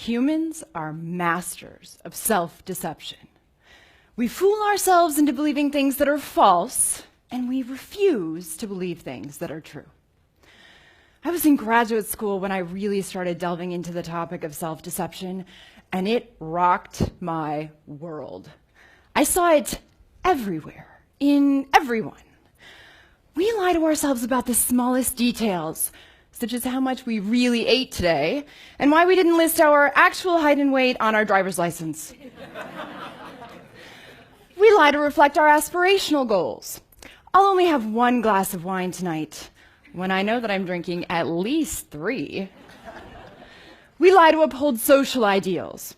Humans are masters of self-deception. We fool ourselves into believing things that are false, and we refuse to believe things that are true. I was in graduate school when I really started delving into the topic of self-deception, and it rocked my world. I saw it everywhere, in everyone. We lie to ourselves about the smallest details, such as how much we really ate today, and why we didn't list our actual height and weight on our driver's license. We lie to reflect our aspirational goals. I'll only have 1 glass of wine tonight, when I know that I'm drinking at least 3. We lie to uphold social ideals.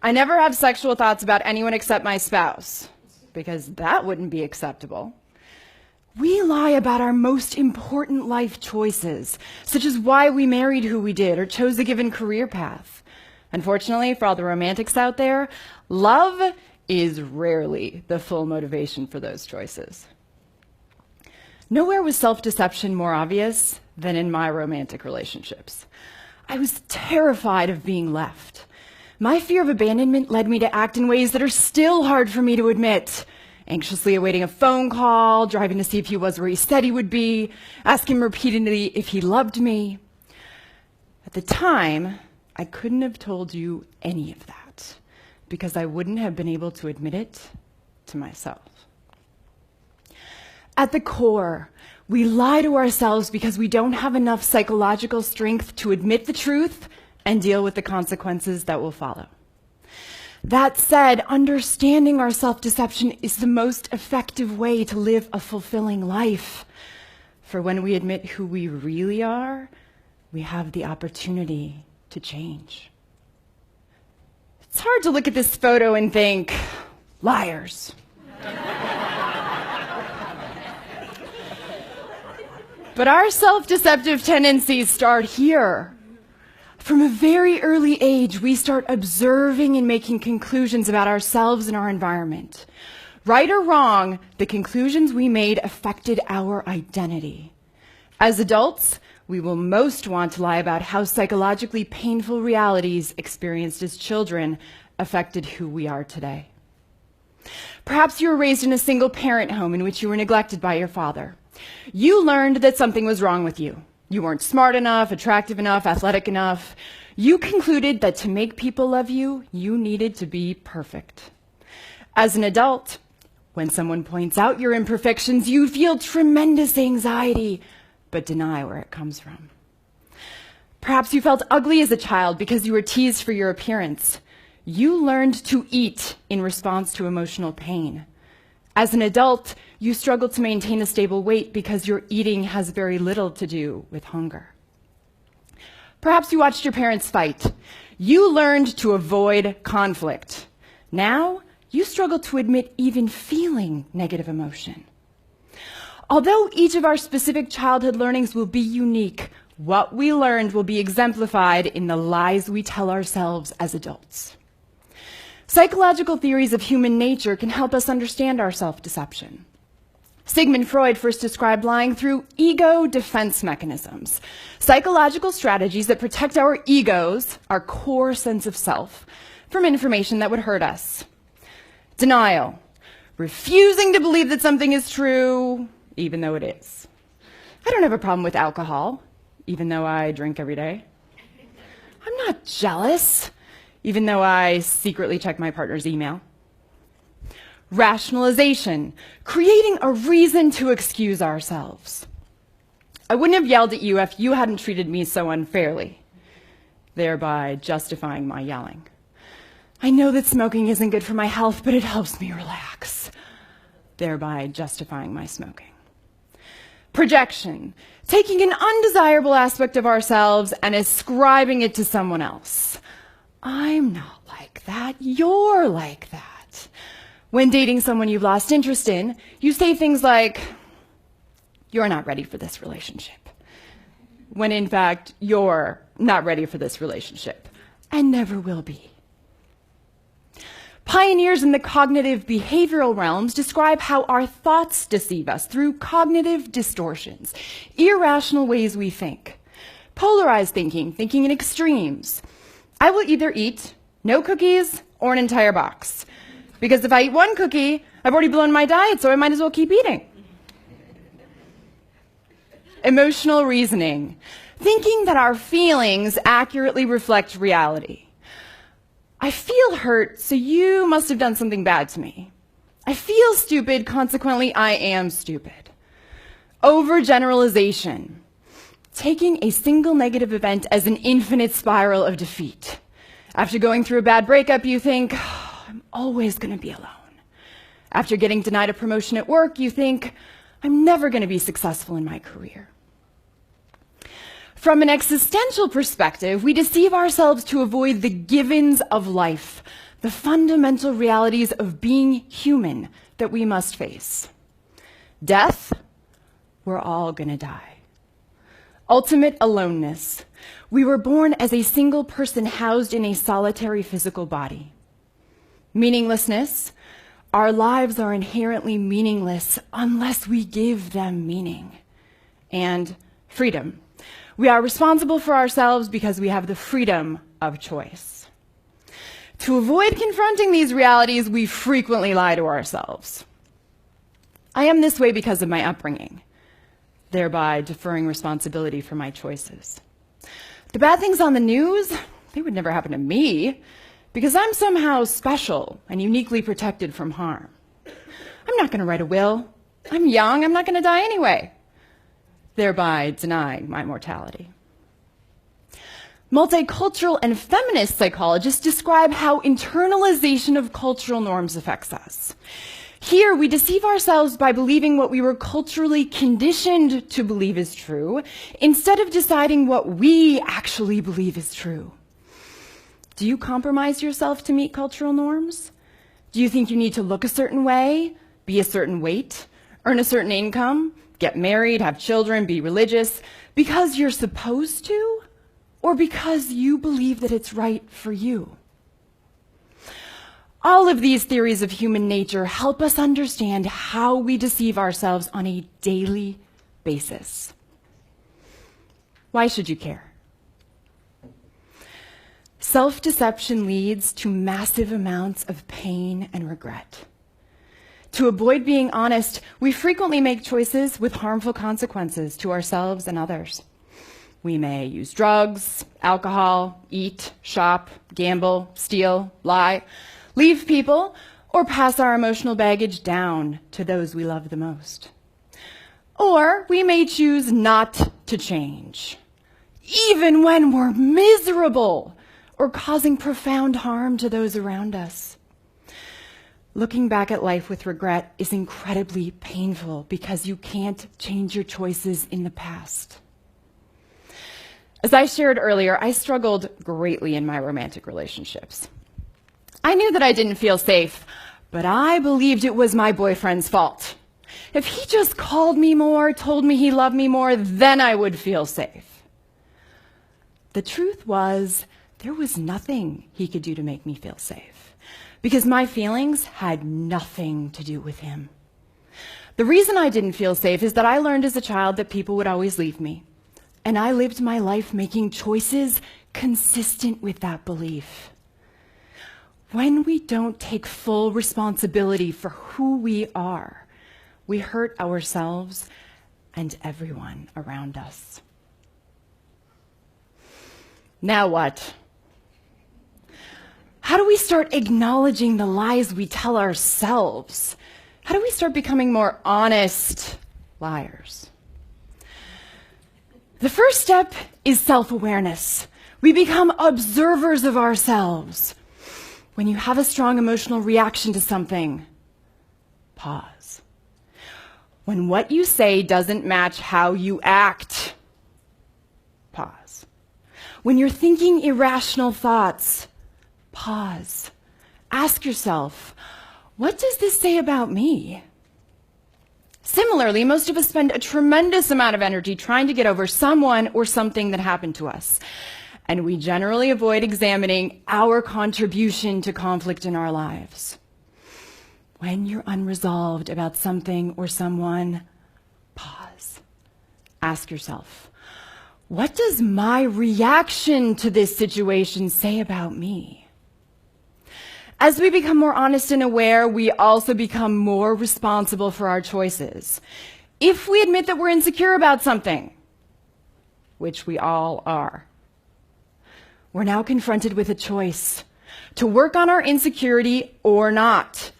I never have sexual thoughts about anyone except my spouse, because that wouldn't be acceptable. We lie about our most important life choices, such as why we married who we did or chose a given career path. Unfortunately, for all the romantics out there, love is rarely the full motivation for those choices. Nowhere was self-deception more obvious than in my romantic relationships. I was terrified of being left. My fear of abandonment led me to act in ways that are still hard for me to admit. Anxiously awaiting a phone call, driving to see if he was where he said he would be, asking him repeatedly if he loved me. At the time, I couldn't have told you any of that because I wouldn't have been able to admit it to myself. At the core, we lie to ourselves because we don't have enough psychological strength to admit the truth and deal with the consequences that will follow. That said, understanding our self-deception is the most effective way to live a fulfilling life. For when we admit who we really are, we have the opportunity to change. It's hard to look at this photo and think, liars. But our self-deceptive tendencies start here. From a very early age, we start observing and making conclusions about ourselves and our environment. Right or wrong, the conclusions we made affected our identity. As adults, we will most want to lie about how psychologically painful realities experienced as children affected who we are today. Perhaps you were raised in a single-parent home in which you were neglected by your father. You learned that something was wrong with you. You weren't smart enough, attractive enough, athletic enough. You concluded that to make people love you, you needed to be perfect. As an adult, when someone points out your imperfections, you feel tremendous anxiety, but deny where it comes from. Perhaps you felt ugly as a child because you were teased for your appearance. You learned to eat in response to emotional pain. As an adult, you struggle to maintain a stable weight because your eating has very little to do with hunger. Perhaps you watched your parents fight. You learned to avoid conflict. Now, you struggle to admit even feeling negative emotion. Although each of our specific childhood learnings will be unique, what we learned will be exemplified in the lies we tell ourselves as adults. Psychological theories of human nature can help us understand our self-deception. Sigmund Freud first described lying through ego defense mechanisms, psychological strategies that protect our egos, our core sense of self, from information that would hurt us. Denial, refusing to believe that something is true, even though it is. I don't have a problem with alcohol, even though I drink every day. I'm not jealous, even though I secretly check my partner's email. Rationalization, creating a reason to excuse ourselves. I wouldn't have yelled at you if you hadn't treated me so unfairly, thereby justifying my yelling. I know that smoking isn't good for my health, but it helps me relax, thereby justifying my smoking. Projection, taking an undesirable aspect of ourselves and ascribing it to someone else. I'm not like that, you're like that. When dating someone you've lost interest in, you say things like, you're not ready for this relationship. When in fact, you're not ready for this relationship and never will be. Pioneers in the cognitive behavioral realms describe how our thoughts deceive us through cognitive distortions, irrational ways we think. Polarized thinking, thinking in extremes. I will either eat no cookies or an entire box. Because if I eat one cookie, I've already blown my diet, so I might as well keep eating. Emotional reasoning. Thinking that our feelings accurately reflect reality. I feel hurt, so you must have done something bad to me. I feel stupid, consequently I am stupid. Overgeneralization. Taking a single negative event as an infinite spiral of defeat. After going through a bad breakup, you think, oh, I'm always going to be alone. After getting denied a promotion at work, you think, I'm never going to be successful in my career. From an existential perspective, we deceive ourselves to avoid the givens of life, the fundamental realities of being human that we must face. Death, we're all going to die. Ultimate aloneness. We were born as a single person housed in a solitary physical body. Meaninglessness. Our lives are inherently meaningless unless we give them meaning. And freedom. We are responsible for ourselves because we have the freedom of choice. To avoid confronting these realities, we frequently lie to ourselves. I am this way because of my upbringing, thereby deferring responsibility for my choices. The bad things on the news, they would never happen to me, because I'm somehow special and uniquely protected from harm. I'm not going to write a will. I'm young, I'm not going to die anyway, thereby denying my mortality. Multicultural and feminist psychologists describe how internalization of cultural norms affects us. Here, we deceive ourselves by believing what we were culturally conditioned to believe is true, instead of deciding what we actually believe is true. Do you compromise yourself to meet cultural norms? Do you think you need to look a certain way, be a certain weight, earn a certain income, get married, have children, be religious, because you're supposed to, or because you believe that it's right for you? All of these theories of human nature help us understand how we deceive ourselves on a daily basis. Why should you care? Self-deception leads to massive amounts of pain and regret. To avoid being honest, we frequently make choices with harmful consequences to ourselves and others. We may use drugs, alcohol, eat, shop, gamble, steal, lie, leave people, or pass our emotional baggage down to those we love the most. Or we may choose not to change, even when we're miserable or causing profound harm to those around us. Looking back at life with regret is incredibly painful because you can't change your choices in the past. As I shared earlier, I struggled greatly in my romantic relationships. I knew that I didn't feel safe, but I believed it was my boyfriend's fault. If he just called me more, told me he loved me more, then I would feel safe. The truth was, there was nothing he could do to make me feel safe, because my feelings had nothing to do with him. The reason I didn't feel safe is that I learned as a child that people would always leave me, and I lived my life making choices consistent with that belief. When we don't take full responsibility for who we are, we hurt ourselves and everyone around us. Now what? How do we start acknowledging the lies we tell ourselves? How do we start becoming more honest liars? The first step is self-awareness. We become observers of ourselves. When you have a strong emotional reaction to something, pause. When what you say doesn't match how you act, pause. When you're thinking irrational thoughts, pause. Ask yourself, what does this say about me? Similarly, most of us spend a tremendous amount of energy trying to get over someone or something that happened to us. And we generally avoid examining our contribution to conflict in our lives. When you're unresolved about something or someone, pause. Ask yourself, What does my reaction to this situation say about me? As we become more honest and aware, we also become more responsible for our choices. If we admit that we're insecure about something, which we all are, we're now confronted with a choice to work on our insecurity or not.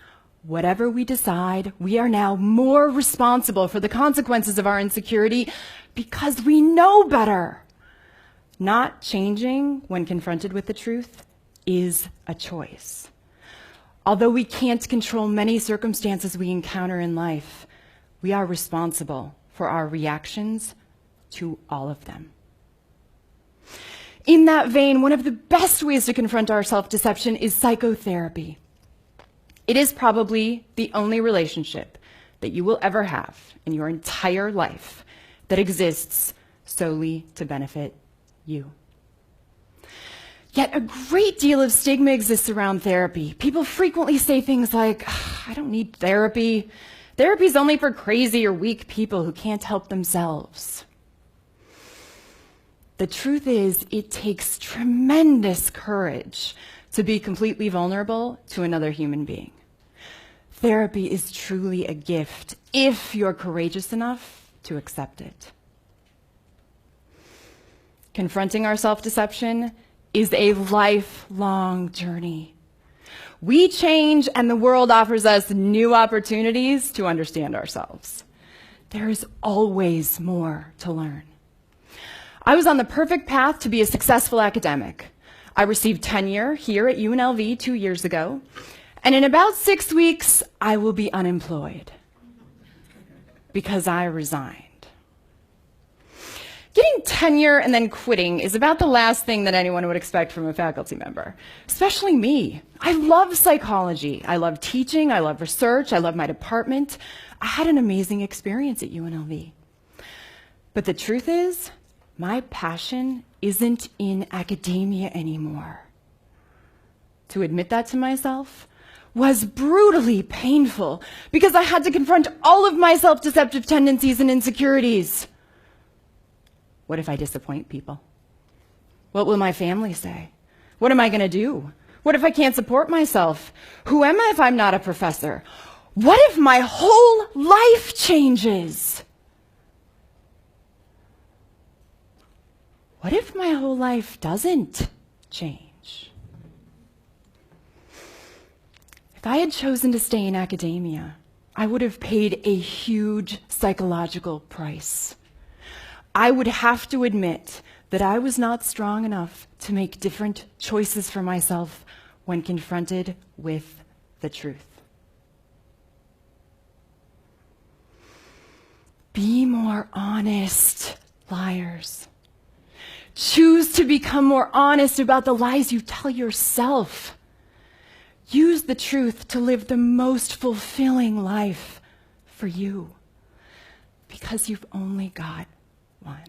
Whatever we decide, we are now more responsible for the consequences of our insecurity because we know better. Not changing when confronted with the truth is a choice. Although we can't control many circumstances we encounter in life, we are responsible for our reactions to all of them. In that vein, one of the best ways to confront our self-deception is psychotherapy. It is probably the only relationship that you will ever have in your entire life that exists solely to benefit you. Yet a great deal of stigma exists around therapy. People frequently say things like, I don't need therapy. Therapy is only for crazy or weak people who can't help themselves. The truth is, it takes tremendous courage to be completely vulnerable to another human being. Therapy is truly a gift if you're courageous enough to accept it. Confronting our self-deception is a lifelong journey. We change and the world offers us new opportunities to understand ourselves. There is always more to learn. I was on the perfect path to be a successful academic. I received tenure here at UNLV 2 years ago, and in about 6 weeks, I will be unemployed because I resigned. Getting tenure and then quitting is about the last thing that anyone would expect from a faculty member, especially me. I love psychology. I love teaching. I love research. I love my department. I had an amazing experience at UNLV. But the truth is, my passion isn't in academia anymore. To admit that to myself was brutally painful because I had to confront all of my self-deceptive tendencies and insecurities. What if I disappoint people? What will my family say? What am I going to do? What if I can't support myself? Who am I if I'm not a professor? What if my whole life changes? What if my whole life doesn't change? If I had chosen to stay in academia, I would have paid a huge psychological price. I would have to admit that I was not strong enough to make different choices for myself when confronted with the truth. Be more honest, liars. Choose to become more honest about the lies you tell yourself. Use the truth to live the most fulfilling life for you, because you've only got one.